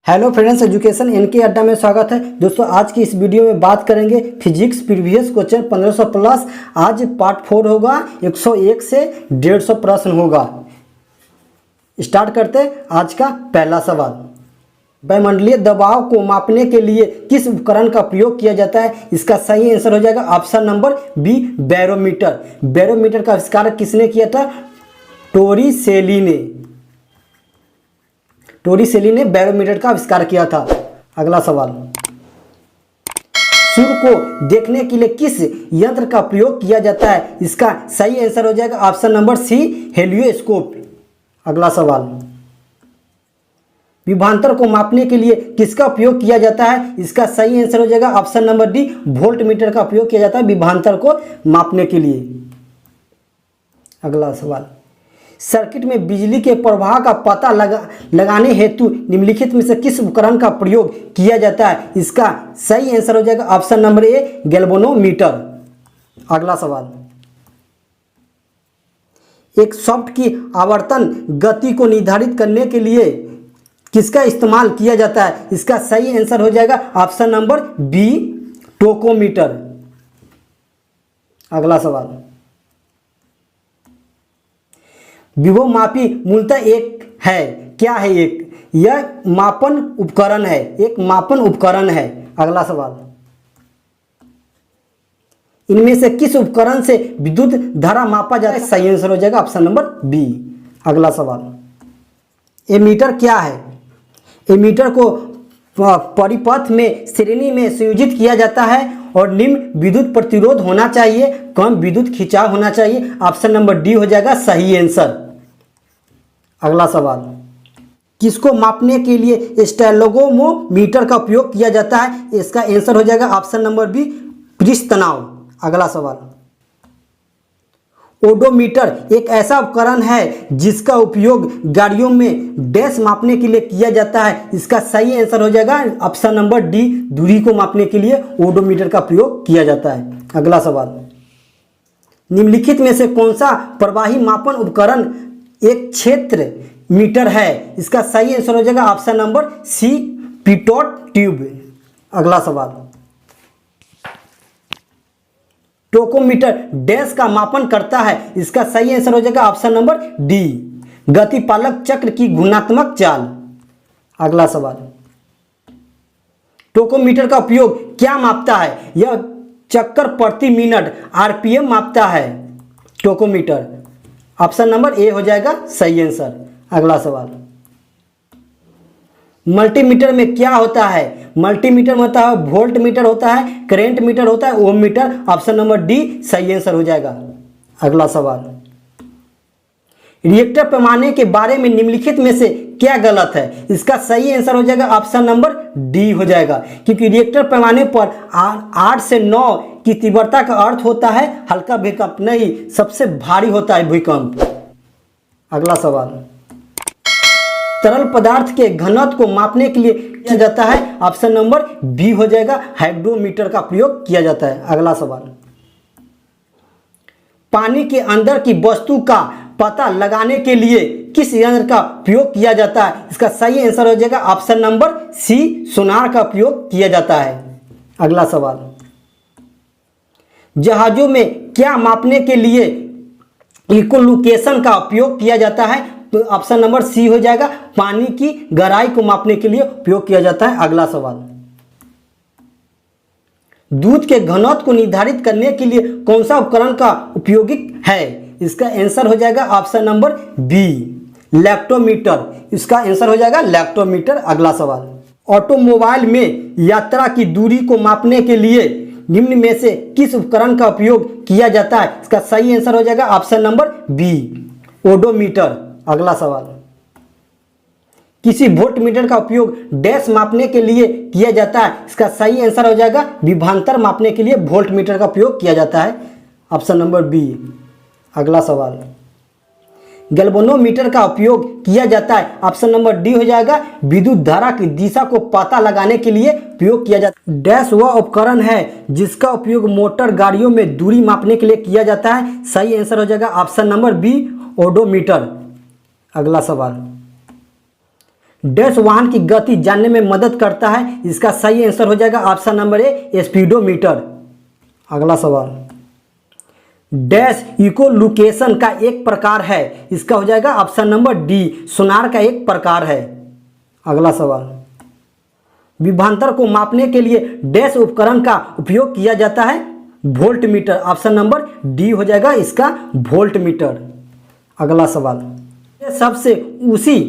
Hello friends, education N K अड्डा में स्वागत है। दोस्तों, आज की इस वीडियो में बात करेंगे फिजिक्स प्रीवियस क्वेश्चन 1500 प्लस। आज पार्ट 4 होगा, 101 से 150 प्रश्न होगा। स्टार्ट करते हैं आज का पहला सवाल। वायुमंडलीय दबाव को मापने के लिए किस उपकरण का प्रयोग किया जाता है? इसका सही आंसर हो जाएगा option number B, barometer. Barometer का आविष्कार किसने किया था? टोरिसेली ने बैरोमीटर का आविष्कार किया था। अगला सवाल, सूर्य को देखने के लिए किस यंत्र का प्रयोग किया जाता है? इसका सही आंसर हो जाएगा ऑप्शन नंबर सी, हेलियोस्कोप। अगला सवाल, विभवांतर को मापने के लिए किसका उपयोग किया जाता है? इसका सही आंसर हो जाएगा option number D, volt meter का उपयोग किया जाता है विभवांतर को मापने के लिए। अगला सवाल, सर्किट में बिजली के प्रवाह का पता लगाने हेतु निम्नलिखित में से किस उपकरण का प्रयोग किया जाता है? इसका सही आंसर हो जाएगा ऑप्शन नंबर ए, गैल्वेनोमीटर। अगला सवाल, एक सॉफ्ट की आवर्तन गति को निर्धारित करने के लिए किसका इस्तेमाल किया जाता है? इसका सही आंसर हो जाएगा ऑप्शन नंबर बी, टोकोमीटर। अगला सवाल, विभवमापी मूलतः एक है, क्या है? यह मापन उपकरण है, एक मापन उपकरण है। अगला सवाल, इनमें से किस उपकरण से विद्युत धारा मापा जाता है? सही आंसर हो जाएगा ऑप्शन नंबर बी। अगला सवाल, एमीटर क्या है? एमीटर को परिपथ में श्रेणी में संयोजित किया जाता है और निम्न विद्युत प्रतिरोध होना चाहिए, कम विद्युत खिंचाव होना चाहिए। ऑप्शन नंबर डी हो जाएगा सही आंसर। अगला सवाल, किसको मापने के लिए स्टेलोगोमीटर का उपयोग किया जाता है? इसका आंसर हो जाएगा ऑप्शन नंबर बी, पृष्ठ तनाव। अगला सवाल, ओडोमीटर एक ऐसा उपकरण है जिसका उपयोग गाड़ियों में डैश मापने के लिए किया जाता है। इसका सही आंसर हो जाएगा ऑप्शन नंबर डी, दूरी को मापने के लिए ओडोमीटर का प्रयोग किया जाता है। अगला सवाल, निम्नलिखित में से कौन सा प्रवाही मापन उपकरण एक क्षेत्र मीटर है? इसका सही आंसर हो जाएगा option number C, pitot tube. अगला सवाल, टोकोमीटर डैश का मापन करता है? इसका सही आंसर हो जाएगा ऑप्शन नंबर डी, गतिपालक चक्र की गुणात्मक चाल। अगला सवाल, टोकोमीटर का उपयोग क्या मापता है? यह चक्कर प्रति मिनट आरपीएम मापता है टोकोमीटर। ऑप्शन नंबर ए हो जाएगा सही आंसर। अगला सवाल, मल्टीमीटर में क्या होता है? मल्टीमीटर में होता है वोल्ट मीटर होता है, करेंट मीटर होता है, ओम मीटर। ऑप्शन नंबर डी सही आंसर हो जाएगा। अगला सवाल, रिएक्टर पैमाने के बारे में निम्नलिखित में से क्या गलत है? इसका सही आंसर हो जाएगा ऑप्शन नंबर डी हो जाएगा, क्योंकि रिएक्टर पैमाने पर 8 से 9 की तीव्रता का अर्थ होता है हल्का भूकंप, नहीं सबसे भारी होता है भूकंप। अगला सवाल, तरल पदार्थ के घनत्व को मापने के लिए किया जाता है? ऑप्शन नंबर बी हो जाएगा, हाइग्रोमीटर का प्रयोग किया जाता है। अगला सवाल, पानी के अंदर की वस्तु का पता लगाने के लिए किस यंत्र का प्रयोग किया जाता है? इसका सही आंसर हो जाएगा ऑप्शन नंबर सी, सोनार का प्रयोग किया जाता है। अगला सवाल, जहाजों में क्या मापने के लिए इकोलोकेशन का उपयोग किया जाता है? तो ऑप्शन नंबर सी हो जाएगा, पानी की गहराई को मापने के लिए उपयोग किया जाता है। अगला सवाल, दूध के घनत्व को निर्धारित करने के लिए कौन सा उपकरण का उपयोगी है? इसका आंसर हो जाएगा ऑप्शन नंबर बी, लैक्टोमीटर। इसका आंसर हो जाएगा लैक्टोमीटर। अगला सवाल, ऑटोमोबाइल में यात्रा की दूरी को मापने के लिए निम्न में से किस उपकरण का उपयोग किया जाता है? इसका सही आंसर हो जाएगा ऑप्शन नंबर बी, ओडोमीटर। अगला सवाल, किसी वोल्टमीटर का उपयोग डैश मापने के लिए किया जाता है? इसका सही आंसर हो जाएगा विभवांतर मापने के लिए वोल्टमीटर का उपयोग किया जाता है। Option number B. अगला सवाल, गैल्वेनोमीटर का उपयोग किया जाता है? ऑप्शन नंबर डी हो जाएगा, विद्युत धारा की दिशा को पता लगाने के लिए प्रयोग किया जाता है। डैश वह उपकरण है जिसका उपयोग मोटर गाड़ियों में दूरी मापने के लिए किया जाता है। सही आंसर हो जाएगा ऑप्शन नंबर बी, ओडोमीटर। अगला सवाल, डैश वाहन की गति जानने में मदद करता है। इसका सही आंसर हो जाएगा ऑप्शन नंबर ए, स्पीडोमीटर। अगला सवाल, डैश इकोलोकेशन का एक प्रकार है। इसका हो जाएगा ऑप्शन नंबर डी, सोनार का एक प्रकार है। अगला सवाल, विभवांतर को मापने के लिए डैश उपकरण का उपयोग किया जाता है। Volt meter. Option number D हो जाएगा इसका वोल्ट मीटर। अगला सवाल, ये शब्द से उसी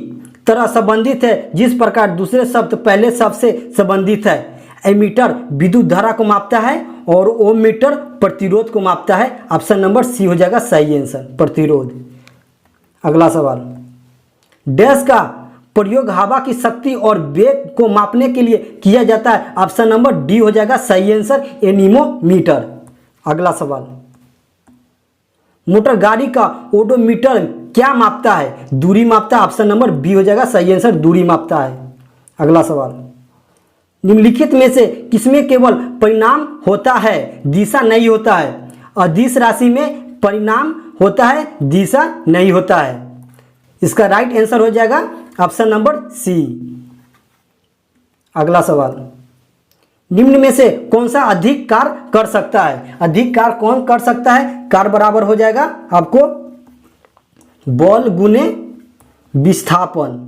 तरह संबंधित है जिस प्रकार दूसरे शब्द पहले शब्द से संबंधित है। एमीटर विद्युत धारा को मापता है और ओम मीटर प्रतिरोध को मापता है। ऑप्शन नंबर सी हो जाएगा सही आंसर, प्रतिरोध। अगला सवाल, डैश का प्रयोग हवा की शक्ति और वेग को मापने के लिए किया जाता है। ऑप्शन नंबर डी हो जाएगा सही आंसर, एनीमोमीटर। अगला सवाल, मोटर गाड़ी का ओडोमीटर क्या मापता है? दूरी मापता है। ऑप्शन नंबर बी हो जाएगा सही आंसर, दूरी मापता है। अगला सवाल, निम्नलिखित में से किसमें केवल परिणाम होता है, दिशा नहीं होता है? अदिश राशि में परिणाम होता है, दिशा नहीं होता है। इसका राइट आंसर हो जाएगा ऑप्शन नंबर सी। अगला सवाल, निम्न में से कौन सा अधिक कार्य कर सकता है? अधिक कार्य कौन कर सकता है? कार्य बराबर हो जाएगा आपको बल गुने विस्थापन।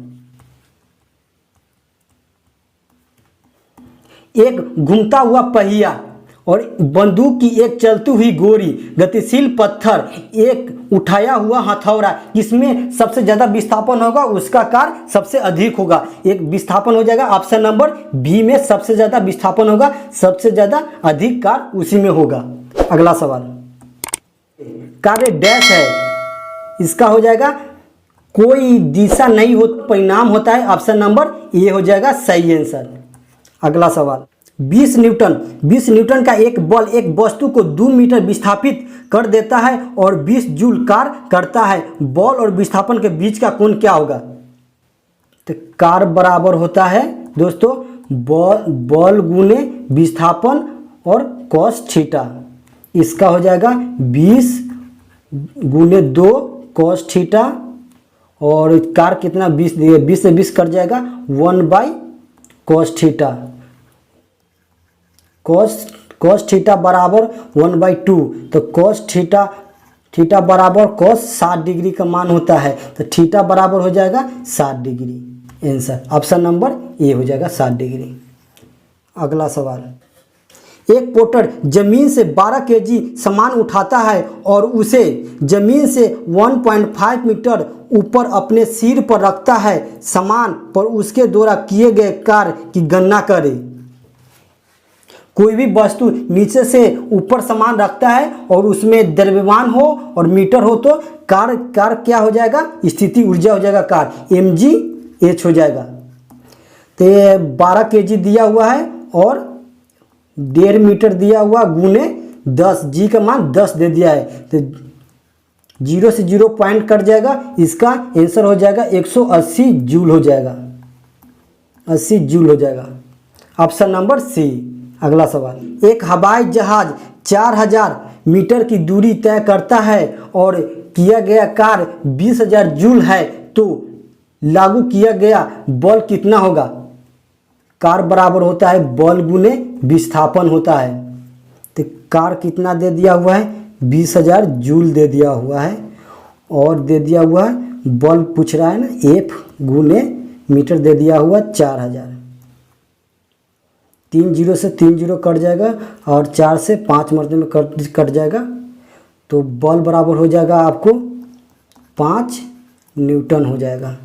एक घूमता हुआ पहिया और बंदूक की एक चलती हुई गोली, गतिशील पत्थर, एक उठाया हुआ हथौड़ा, किसमें सबसे ज़्यादा विस्थापन होगा उसका कार्य सबसे अधिक होगा। एक विस्थापन हो जाएगा ऑप्शन नंबर बी में, सबसे ज़्यादा विस्थापन होगा, सबसे ज़्यादा अधिक कार्य उसी में होगा। अगला सवाल, कार्य डैश है। इसका हो जाएगा कोई दिशा नहीं हो, परिणाम होता है। ऑप्शन नंबर ए हो जाएगा सही आंसर। अगला सवाल, 20 न्यूटन का एक बल एक वस्तु को 2 मीटर विस्थापित कर देता है और 20 जूल कार्य करता है। बल और विस्थापन के बीच का कोण क्या होगा? तो कार्य बराबर होता है दोस्तों बल गुने विस्थापन और cos थीटा। इसका हो जाएगा 20 गुने 2 cos थीटा और कार्य कितना 20 से 20 कट जाएगा 1/cos थीटा। cos थीटा बराबर 1/2, तो cos थीटा बराबर cos 60 डिग्री का मान होता है, तो थीटा बराबर हो जाएगा 60 degree. Answer option number A हो जाएगा 60 डिग्री। अगला सवाल, एक पोर्टर जमीन से 12 केजी सामान उठाता है और उसे जमीन से 1.5 मीटर ऊपर अपने सिर पर रखता है। सामान पर उसके द्वारा किए गए कार्य की गणना करें। कोई भी वस्तु नीचे से ऊपर सामान रखता है और उसमें द्रव्यमान हो और मीटर हो तो कार्य क्या हो जाएगा? स्थिति ऊर्जा हो जाएगा, कार्य mgh हो जाएगा। तो 12 केजी दिया हुआ है और 1.5 मीटर दिया हुआ गुने 10, जी का मान 10 दे दिया है, तो 0 से 0 पॉइंट कट जाएगा। इसका आंसर हो जाएगा 180 जूल हो जाएगा, 80 जूल हो जाएगा। Option number C. अगला सवाल, एक हवाई जहाज 4000 मीटर की दूरी तय करता है और किया गया कार्य 20,000 जूल है, तो लागू किया गया बल कितना होगा? कार्य बराबर होता है बल गुने विस्थापन होता है। तो कार्य कितना दे दिया हुआ है? 20,000 जूल दे दिया हुआ है और दे दिया हुआ है बल पूछ रहा है ना, F गुने मीटर दे दिया हुआ 4000। 3 जीरो से 3 जीरो कट जाएगा और 4 से 5 मरते में कट जाएगा, तो बल बराबर हो जाएगा आपको 5 न्यूटन हो जाएगा।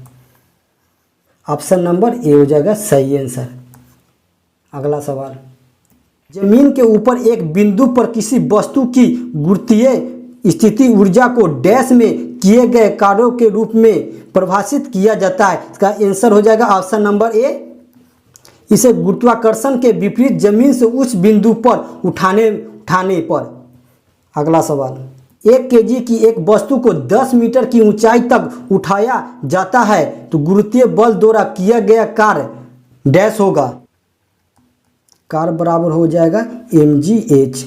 ऑप्शन नंबर ए हो जाएगा सही आंसर। अगला सवाल, जमीन के ऊपर एक बिंदु पर किसी वस्तु की गुरुत्वीय स्थिति ऊर्जा को डैश में किए गए कार्यों के रूप में परिभाषित किया जाता है। इसका आंसर हो जाएगा ऑप्शन नंबर ए। इसे गुरुत्वाकर्षण के विपरीत जमीन से उस बिंदु पर उठाने पर। अगला सवाल, 1 केजी की एक वस्तु को 10 मीटर की ऊंचाई तक उठाया जाता है, तो गुरुत्वीय बल द्वारा किया गया कार्य डैश होगा। कार्य बराबर हो जाएगा mgh।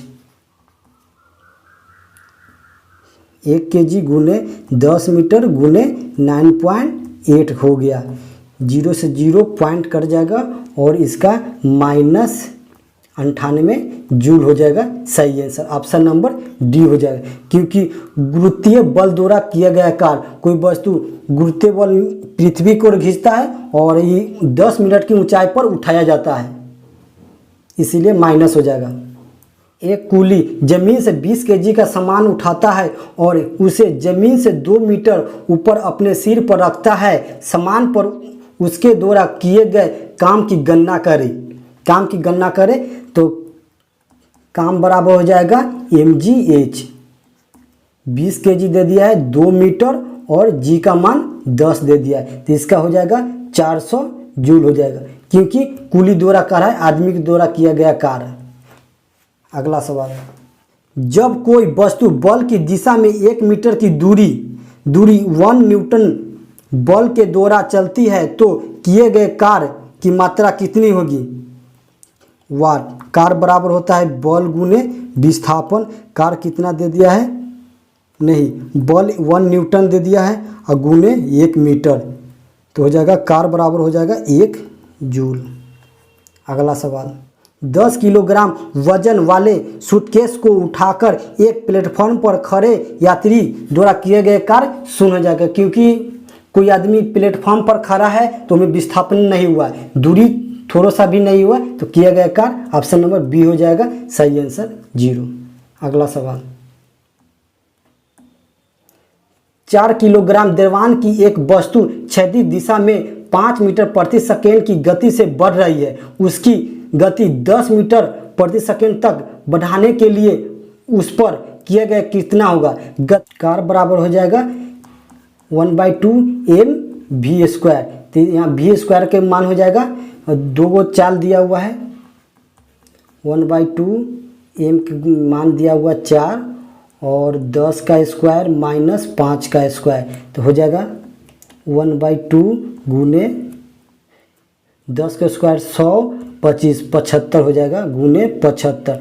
1 केजी गुने 10 मीटर गुने 9.8 हो गया। 0 से 0 पॉइंट कट जाएगा और इसका -98 जूल हो जाएगा। सही आंसर ऑप्शन नंबर डी हो जाएगा, क्योंकि गुरुत्वीय बल द्वारा किया गया कार्य, कोई वस्तु गुरुत्वीय बल पृथ्वी को खींचता है और ये 10 मिनट की ऊंचाई पर उठाया जाता है, इसीलिए माइनस हो जाएगा। एक कूली जमीन से 20 केजी का सामान उठाता है और उसे जमीन से 2 मीटर ऊपर अपने सिर पर रखता है। सामान पर उसके द्वारा किए गए काम की गणना करें तो काम बराबर हो जाएगा mgh। 20 केजी दे दिया है, 2 मीटर और जी का मान 10 दे दिया है, तो इसका हो जाएगा 400 जूल हो जाएगा, क्योंकि कूली द्वारा कार्य है, आदमी के द्वारा किया गया कार्य। अगला सवाल, जब कोई वस्तु बल की दिशा में 1 मीटर की दूरी 1 न्यूटन बल के द्वारा चलती है तो किए गए कार्य की मात्रा कितनी होगी? वाट। कार्य बराबर होता है बल गुने विस्थापन। कार्य कितना दे दिया है? नहीं, बल 1 न्यूटन दे दिया है और गुने 1 मीटर, तो हो जाएगा कार्य बराबर हो जाएगा 1 जूल। अगला सवाल, 10 किलोग्राम वजन वाले सूटकेस को उठाकर एक प्लेटफॉर्म पर खड़े यात्री द्वारा किए गए कार्य शून्य हो जाएगा, क्योंकि कोई आदमी प्लेटफॉर्म पर खड़ा है तो हमें विस्थापन नहीं हुआ, दूरी थोड़ा सा भी नहीं हुआ, तो किया गया कार्य ऑप्शन नंबर बी हो जाएगा। सही आंसर 0। अगला सवाल, 4 किलोग्राम द्रव्यमान की एक वस्तु क्षैतिज दिशा में 5 मीटर प्रति सेकेंड की गति से बढ़ रही है। उसकी गति 10 मीटर प्रति सेकेंड तक बढ़ाने के लिए उस पर किया गया कितना होगा? कार्य बराबर हो जाएगा 1/2 mv²। तो यहाँ v² के मान हो जाएगा, 2 गो चाल दिया हुआ है, 1/2 m के मान दिया हुआ 4 और 10 का स्क्वायर माइनस 5 का स्क्वायर, तो हो जाएगा 1/2 गुने 10 का स्क्वायर 100, 25, 75 हो जाएगा गुने 75,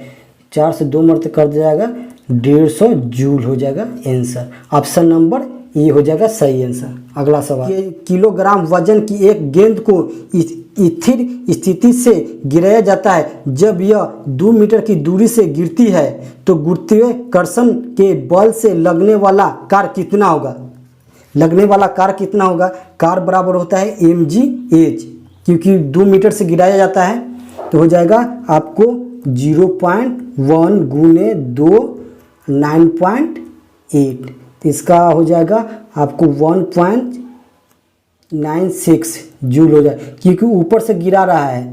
4 से 2 मरते कर दिया जाएगा 150 जूल हो जाएगा आंसर। ऑप्शन नंबर ए हो जाएगा सही आंसर। अगला सवाल, किलोग्राम वजन की एक गेंद को स्थिर स्थिति से गिराया जाता है। जब यह 2 मीटर की दूरी से गिरती है तो गुरुत्वाकर्षण के बल से लगने वाला कार्य कितना होगा? कार्य बराबर होता है mgh, क्योंकि 2 मीटर से गिराया जाता है, तो हो जाएगा आपको 0.1 गुने 2 9.8, तो इसका हो जाएगा आपको 1.96 जूल हो जाए, क्योंकि ऊपर से गिरा रहा है।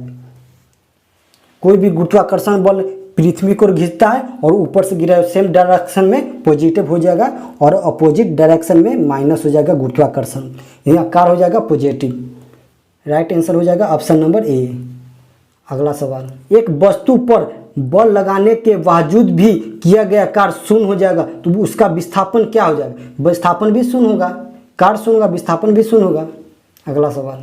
कोई भी गुरुत्वाकर्षण बल पृथ्वी को खींचता है और ऊपर से गिरा है, सेम डायरेक्शन में पॉजिटिव हो जाएगा और अपोजिट डायरेक्शन में माइनस हो जाएगा गुरुत्वाकर्षण। यहाँ कार्य हो जाएगा पॉजिटिव। राइट आंसर हो जाएगा ऑप्शन नंबर ए। अगला सवाल, एक वस्तु पर बल लगाने के बावजूद भी किया गया कार्य शून्य हो जाएगा, तो उसका विस्थापन क्या हो जाएगा? विस्थापन भी शून्य होगा, कार्य शून्य होगा, विस्थापन भी शून्य होगा। अगला सवाल,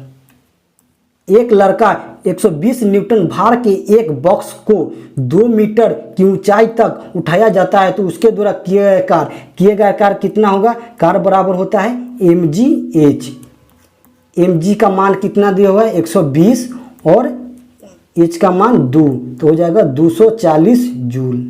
एक लड़का 120 न्यूटन भार के एक बॉक्स को 2 मीटर की ऊंचाई तक उठाया जाता है, तो उसके द्वारा किया गया कार्य कितना होगा? कार्य बराबर होता है mgh। mg का मान कितना दिया हुआ है? 120 और h का मान 2, तो हो जाएगा 240 जूल।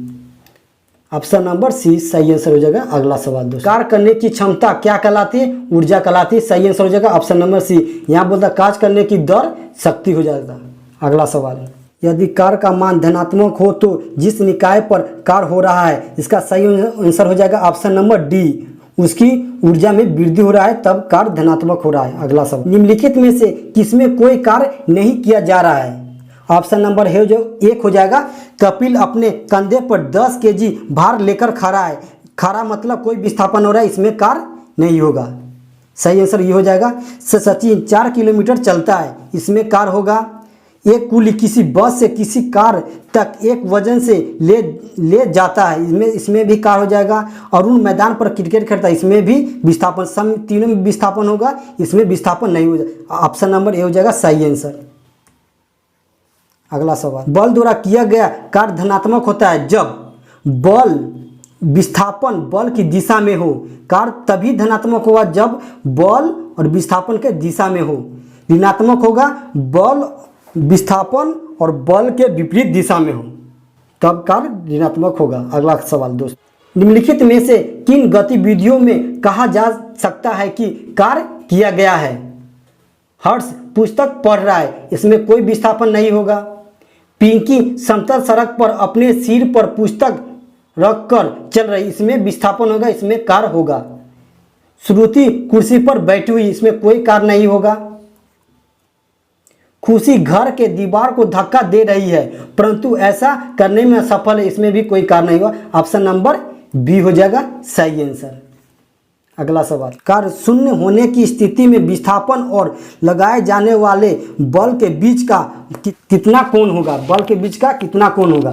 ऑप्शन नंबर सी सही आंसर हो जाएगा। अगला सवाल, दोस्तों, कार्य करने की क्षमता क्या कहलाती है? ऊर्जा कहलाती है। सही आंसर हो जाएगा ऑप्शन नंबर सी। यहाँ बोलता कार्य करने की दर शक्ति हो जाएगा। अगला सवाल, यदि कार्य का मान धनात्मक हो तो जिस निकाय पर कार्य हो रहा है, इसका सही आंसर हो जाएगा ऑप्शन नंबर डी। उसकी ऊर्जा में वृद्धि हो रहा है तब कार्य धनात्मक हो रहा है। अगला सवाल, निम्नलिखित में से किसमें कोई कार्य नहीं किया जा रहा है? ऑप्शन नंबर है जो 1 हो जाएगा, कपिल अपने कंधे पर 10 केजी भार लेकर खड़ा है। खड़ा मतलब कोई विस्थापन हो रहा है, इसमें कार्य नहीं होगा। सही आंसर ये हो जाएगा। सचिन 4 किलोमीटर चलता है, इसमें कार्य होगा। एक कुली किसी बस से किसी कार तक एक वजन से ले जाता है, इसमें भी कार्य हो जाएगा। अरुण मैदान पर क्रिकेट खेलता है, इसमें भी विस्थापन, तीनों में विस्थापन होगा, इसमें विस्थापन नहीं हो जाएगा। ऑप्शन नंबर ए हो जाएगा सही आंसर। अगला सवाल, बल द्वारा किया गया कार्य धनात्मक होता है जब विस्थापन बल की दिशा में हो। कार्य तभी धनात्मक होगा जब बल और विस्थापन के दिशा में हो। ऋणात्मक होगा बल विस्थापन और बल के विपरीत दिशा में हो, तब कार्य ऋणात्मक होगा। अगला सवाल दोस्त, निम्नलिखित में से किन गतिविधियों में कहा जा सकता है कि कार्य किया गया है? हर्ष पुस्तक पढ़ रहा है, इसमें कोई विस्थापन नहीं होगा। पिंकी समतल सड़क पर अपने सिर पर पुस्तक रखकर चल रही, इसमें विस्थापन होगा, इसमें कार्य होगा। श्रुति कुर्सी पर बैठी हुई, इसमें कोई कार्य नहीं होगा। खुशी घर के दीवार को धक्का दे रही है परंतु ऐसा करने में असफल है, इसमें भी कोई कार्य नहीं होगा। ऑप्शन नंबर बी हो जाएगा सही आंसर। अगला सवाल, कार्य शून्य होने की स्थिति में विस्थापन और लगाए जाने वाले बल के बीच का कितना कोण होगा? बल के बीच का कितना कोण होगा?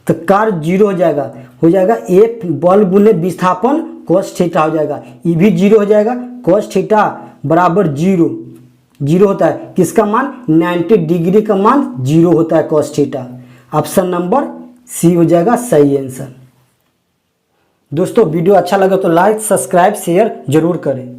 तो कार्य जीरो हो जाएगा एफ बल गुने विस्थापन cos थीटा हो जाएगा। ये भी जीरो हो जाएगा, cos थीटा बराबर जीरो होता है। किसका मान? 90 डिग्री का मान जीरो होता है cos theta. Option number C हो जाएगा सही आंसर। दोस्तों वीडियो अच्छा लगे तो लाइक सब्सक्राइब शेयर जरूर करें।